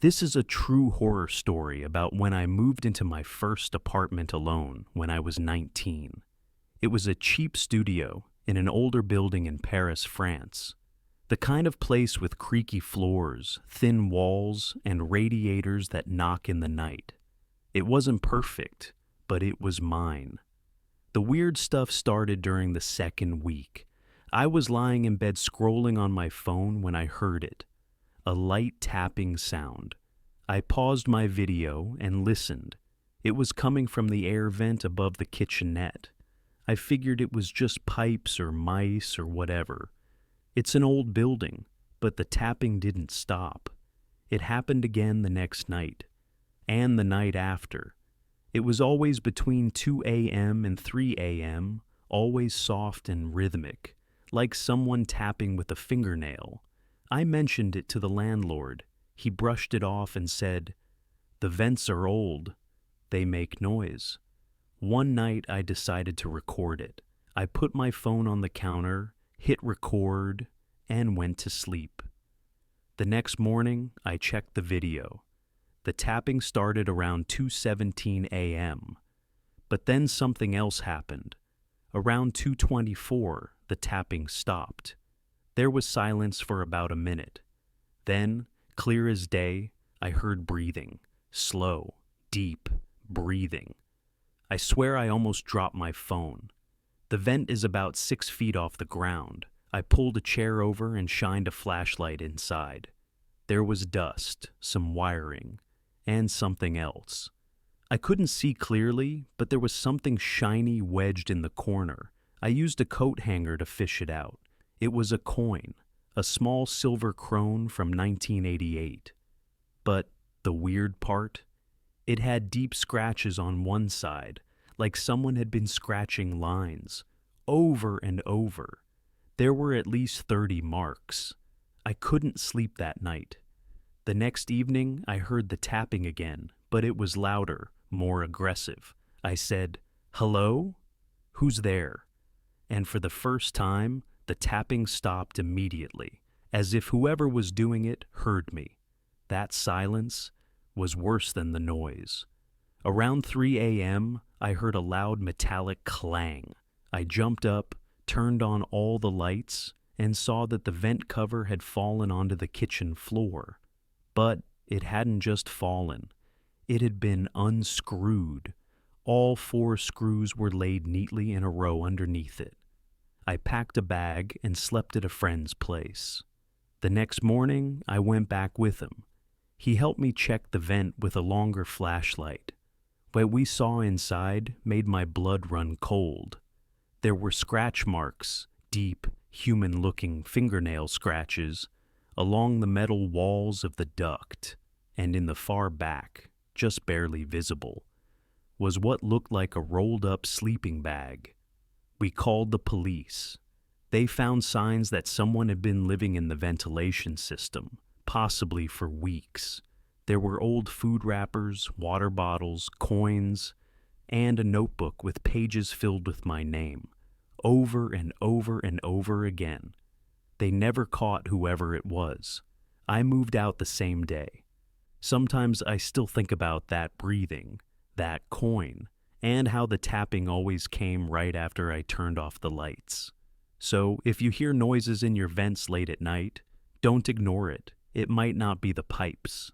This is a true horror story about when I moved into my first apartment alone when I was 19. It was a cheap studio in an older building in Paris, France. The kind of place with creaky floors, thin walls, and radiators that knock in the night. It wasn't perfect, but it was mine. The weird stuff started during the second week. I was lying in bed scrolling on my phone when I heard it. A light tapping sound. I paused my video and listened. It was coming from the air vent above the kitchenette. I figured it was just pipes or mice or whatever. It's an old building, but the tapping didn't stop. It happened again the next night, and the night after. It was always between 2 a.m. and 3 a.m., always soft and rhythmic, like someone tapping with a fingernail. I mentioned it to the landlord. He brushed it off and said, "The vents are old. They make noise." One night I decided to record it. I put my phone on the counter, hit record, and went to sleep. The next morning, I checked the video. The tapping started around 2:17 a.m. But then something else happened. Around 2:24, the tapping stopped. There was silence for about a minute. Then, clear as day, I heard breathing. Slow, deep breathing. I swear I almost dropped my phone. The vent is about 6 feet off the ground. I pulled a chair over and shined a flashlight inside. There was dust, some wiring, and something else. I couldn't see clearly, but there was something shiny wedged in the corner. I used a coat hanger to fish it out. It was a coin, a small silver krone from 1988. But the weird part? It had deep scratches on one side, like someone had been scratching lines, over and over. There were at least 30 marks. I couldn't sleep that night. The next evening, I heard the tapping again, but it was louder, more aggressive. I said, "Hello? Who's there?" And for the first time, the tapping stopped immediately, as if whoever was doing it heard me. That silence was worse than the noise. Around 3 a.m., I heard a loud metallic clang. I jumped up, turned on all the lights, and saw that the vent cover had fallen onto the kitchen floor. But it hadn't just fallen. It had been unscrewed. All 4 screws were laid neatly in a row underneath it. I packed a bag and slept at a friend's place. The next morning, I went back with him. He helped me check the vent with a longer flashlight. What we saw inside made my blood run cold. There were scratch marks, deep, human-looking fingernail scratches, along the metal walls of the duct, and in the far back, just barely visible, was what looked like a rolled-up sleeping bag. We called the police. They found signs that someone had been living in the ventilation system, possibly for weeks. There were old food wrappers, water bottles, coins, and a notebook with pages filled with my name, over and over and over again. They never caught whoever it was. I moved out the same day. Sometimes I still think about that breathing, that coin, and how the tapping always came right after I turned off the lights. So if you hear noises in your vents late at night, don't ignore it. It might not be the pipes.